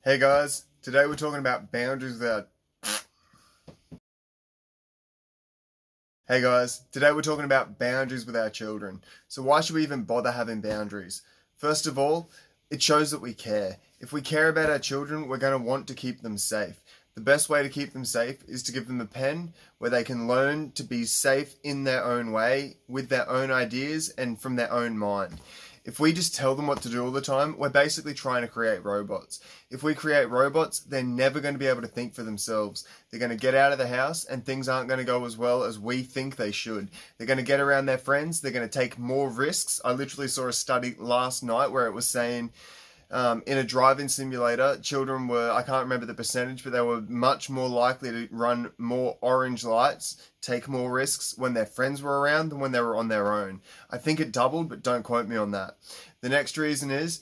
Hey guys, today we're talking about boundaries with our Hey guys, today we're talking about boundaries with our children. So why should we even bother having boundaries? First of all, it shows that we care. If we care about our children, we're going to want to keep them safe. The best way to keep them safe is to give them a pen where they can learn to be safe in their own way, with their own ideas and from their own mind. If we just tell them what to do all the time, we're basically trying to create robots. If we create robots, they're never going to be able to think for themselves. They're going to get out of the house and things aren't going to go as well as we think they should. They're going to get around their friends. They're going to take more risks. I literally saw a study last night where it was saying in a driving simulator, children were, I can't remember the percentage, but they were much more likely to run more orange lights, take more risks when their friends were around than when they were on their own. I think it doubled, but don't quote me on that. The next reason is,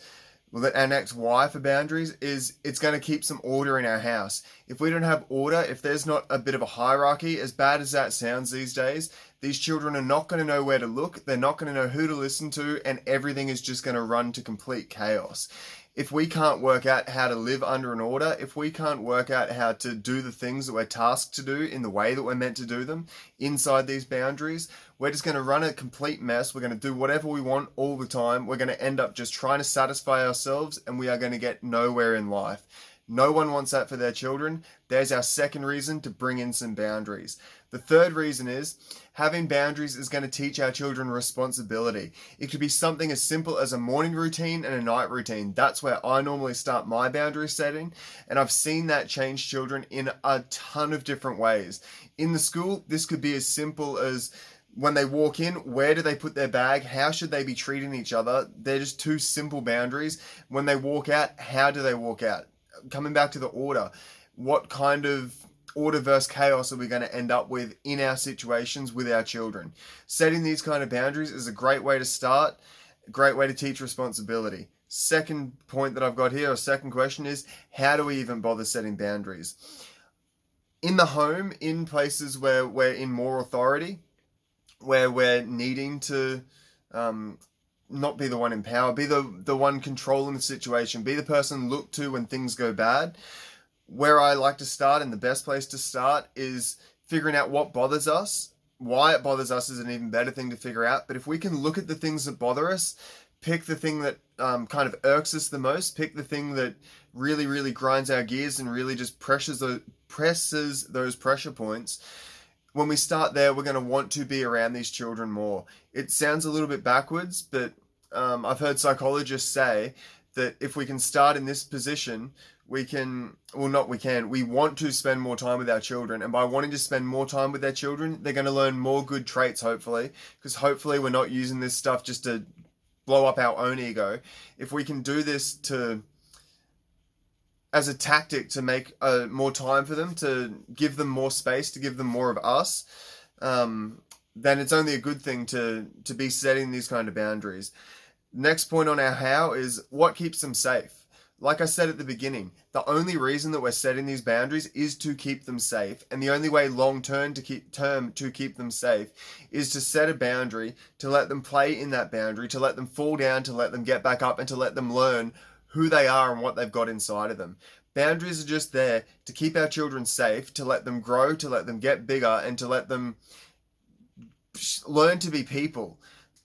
well, our next why for boundaries is it's going to keep some order in our house. If we don't have order, if there's not a bit of a hierarchy, as bad as that sounds these days, these children are not going to know where to look, they're not going to know who to listen to, and everything is just going to run to complete chaos. If we can't work out how to live under an order, if we can't work out how to do the things that we're tasked to do in the way that we're meant to do them inside these boundaries, we're just going to run a complete mess. We're going to do whatever we want all the time. We're going to end up just trying to satisfy ourselves, and we are going to get nowhere in life. No one wants that for their children. There's our second reason to bring in some boundaries. The third reason is having boundaries is going to teach our children responsibility. It could be something as simple as a morning routine and a night routine. That's where I normally start my boundary setting, and I've seen that change children in a ton of different ways. In the school, this could be as simple as when they walk in, where do they put their bag? How should they be treating each other? They're just two simple boundaries. When they walk out, how do they walk out? Coming back to the order, what kind of order versus chaos are we going to end up with in our situations with our children? Setting these kind of boundaries is a great way to start, a great way to teach responsibility. Second point that I've got here, or second question is, how do we even bother setting boundaries? In the home, in places where we're in more authority, where we're needing to not be the one in power, be the one controlling the situation, be the person looked to when things go bad. Where I like to start, and the best place to start, is figuring out what bothers us. Why it bothers us is an even better thing to figure out. But if we can look at the things that bother us, pick the thing that kind of irks us the most, pick the thing that really, really grinds our gears and really just presses those pressure points. When we start there, we're going to want to be around these children more. It sounds a little bit backwards, but I've heard psychologists say that if we can start in this position, we want to spend more time with our children. And by wanting to spend more time with their children, they're going to learn more good traits, hopefully, because hopefully we're not using this stuff just to blow up our own ego. If we can do this as a tactic to make more time for them, to give them more space, to give them more of us, then it's only a good thing to be setting these kind of boundaries. Next point on our how is what keeps them safe. Like I said at the beginning, the only reason that we're setting these boundaries is to keep them safe. And the only way long term to keep them safe is to set a boundary, to let them play in that boundary, to let them fall down, to let them get back up, and to let them learn who they are and what they've got inside of them. Boundaries are just there to keep our children safe, to let them grow, to let them get bigger, and to let them learn to be people.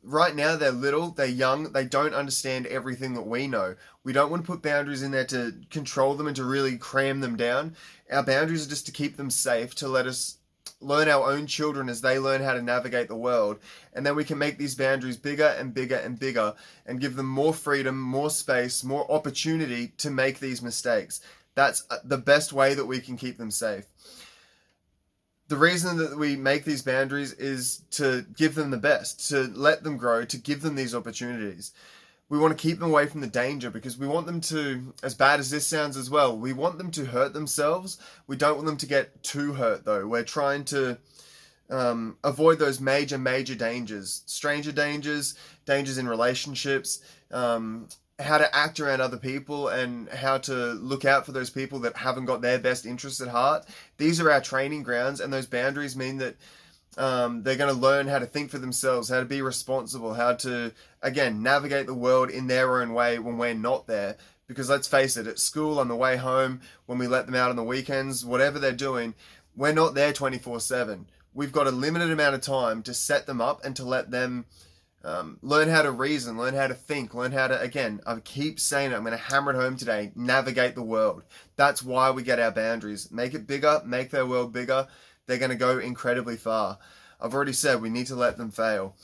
Right now, they're little, they're young, they don't understand everything that we know. We don't want to put boundaries in there to control them and to really cram them down. Our boundaries are just to keep them safe, to let us learn our own children as they learn how to navigate the world. And then we can make these boundaries bigger and bigger and bigger and give them more freedom, more space, more opportunity to make these mistakes. That's the best way that we can keep them safe. The reason that we make these boundaries is to give them the best, to let them grow, to give them these opportunities. We want to keep them away from the danger because we want them to, as bad as this sounds as well, we want them to hurt themselves. We don't want them to get too hurt though. We're trying to avoid those major dangers, stranger dangers, dangers in relationships, how to act around other people and how to look out for those people that haven't got their best interests at heart. These are our training grounds, and those boundaries mean that they're going to learn how to think for themselves, how to be responsible, how to, again, navigate the world in their own way when we're not there. Because let's face it, at school, on the way home, when we let them out on the weekends, whatever they're doing, we're not there 24/7. We've got a limited amount of time to set them up and to let them learn how to reason, learn how to think, learn how to, again, I keep saying it, I'm going to hammer it home today, navigate the world. That's why we get our boundaries. Make it bigger, make their world bigger. They're going to go incredibly far. I've already said we need to let them fail.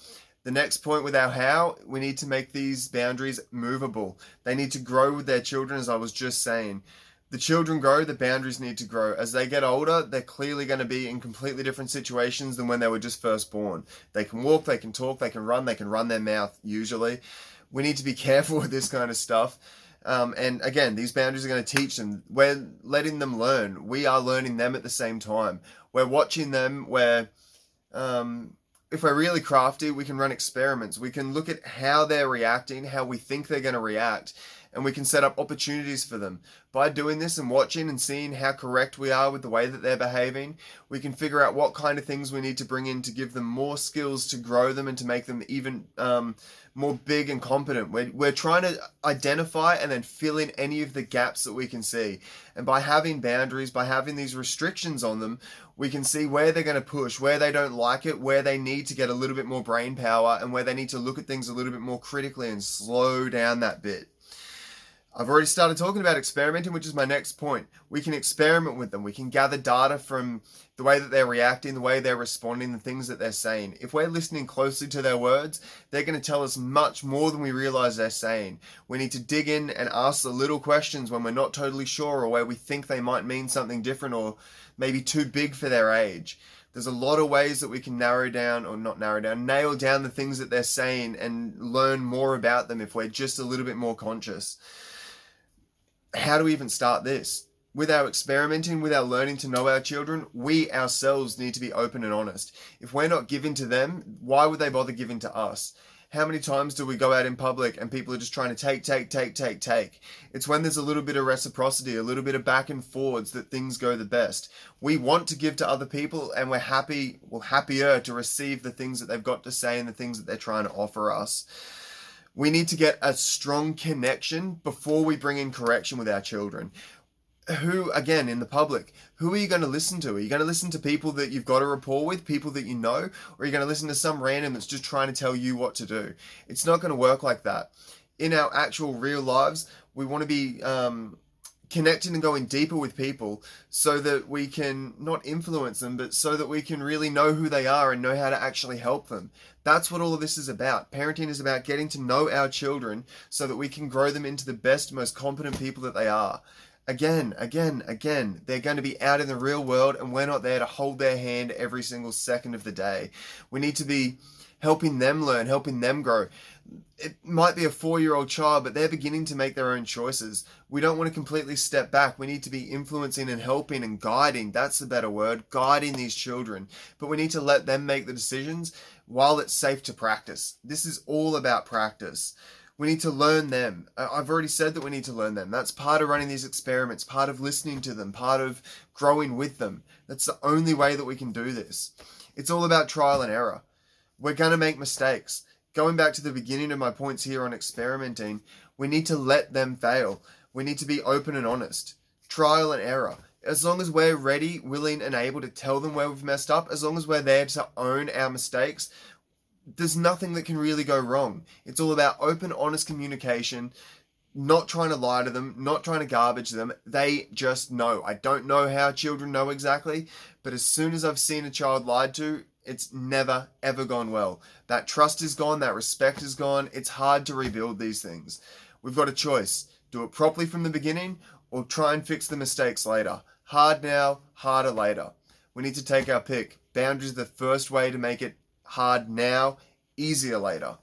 The next point with our how, we need to make these boundaries movable. They need to grow with their children, as I was just saying. The children grow, the boundaries need to grow. As they get older, they're clearly going to be in completely different situations than when they were just first born. They can walk, they can talk, they can run their mouth usually. We need to be careful with this kind of stuff. And again, these boundaries are going to teach them. We're letting them learn. We are learning them at the same time. We're watching them. If we're really crafty, we can run experiments. We can look at how they're reacting, how we think they're going to react, and we can set up opportunities for them. By doing this and watching and seeing how correct we are with the way that they're behaving, we can figure out what kind of things we need to bring in to give them more skills, to grow them and to make them even more big and competent. We're trying to identify and then fill in any of the gaps that we can see. And by having boundaries, by having these restrictions on them, we can see where they're going to push, where they don't like it, where they need to get a little bit more brain power, and where they need to look at things a little bit more critically and slow down that bit. I've already started talking about experimenting, which is my next point. We can experiment with them. We can gather data from the way that they're reacting, the way they're responding, the things that they're saying. If we're listening closely to their words, they're going to tell us much more than we realize they're saying. We need to dig in and ask the little questions when we're not totally sure, or where we think they might mean something different or maybe too big for their age. There's a lot of ways that we can nail down the things that they're saying and learn more about them if we're just a little bit more conscious. How do we even start this? With our experimenting, with our learning to know our children, we ourselves need to be open and honest. If we're not giving to them, why would they bother giving to us? How many times do we go out in public and people are just trying to take? It's when there's a little bit of reciprocity, a little bit of back and forwards, that things go the best. We want to give to other people, and we're happier to receive the things that they've got to say and the things that they're trying to offer us. We need to get a strong connection before we bring in correction with our children. Who, again, in the public, who are you going to listen to? Are you going to listen to people that you've got a rapport with, people that you know, or are you going to listen to some random that's just trying to tell you what to do? It's not going to work like that. In our actual real lives, we want to be connecting and going deeper with people so that we can not influence them, but so that we can really know who they are and know how to actually help them. That's what all of this is about. Parenting is about getting to know our children so that we can grow them into the best, most competent people that they are. Again, they're going to be out in the real world, and we're not there to hold their hand every single second of the day. We need to be helping them learn, helping them grow. It might be a 4-year-old child, but they're beginning to make their own choices. We don't want to completely step back. We need to be influencing and helping and guiding. That's the better word, guiding these children. But we need to let them make the decisions while it's safe to practice. This is all about practice. We need to learn them. I've already said that we need to learn them. That's part of running these experiments, part of listening to them, part of growing with them. That's the only way that we can do this. It's all about trial and error. We're going to make mistakes. Going back to the beginning of my points here on experimenting, we need to let them fail. We need to be open and honest. Trial and error. As long as we're ready, willing, and able to tell them where we've messed up, as long as we're there to own our mistakes, there's nothing that can really go wrong. It's all about open, honest communication, not trying to lie to them, not trying to garbage them. They just know. I don't know how children know exactly, but as soon as I've seen a child lied to, it's never, ever gone well. That trust is gone. That respect is gone. It's hard to rebuild these things. We've got a choice. Do it properly from the beginning, or try and fix the mistakes later. Hard now, harder later. We need to take our pick. Boundaries are the first way to make it hard now, easier later.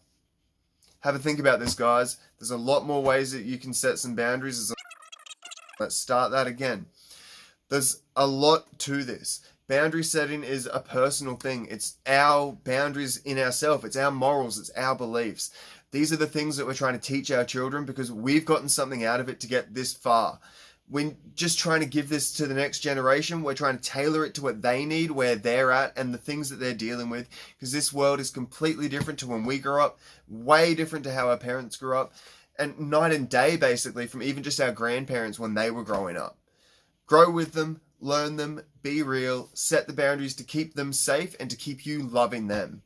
Have a think about this, guys. There's a lot more ways that you can set some boundaries. Let's start that again. There's a lot to this. Boundary setting is a personal thing. It's our boundaries in ourselves. It's our morals. It's our beliefs. These are the things that we're trying to teach our children because we've gotten something out of it to get this far. We're just trying to give this to the next generation. We're trying to tailor it to what they need, where they're at, and the things that they're dealing with. Because this world is completely different to when we grew up, way different to how our parents grew up. and night and day basically from even just our grandparents when they were growing up. Grow with them, learn them, be real, set the boundaries to keep them safe and to keep you loving them.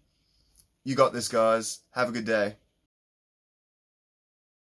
You got this, guys. Have a good day.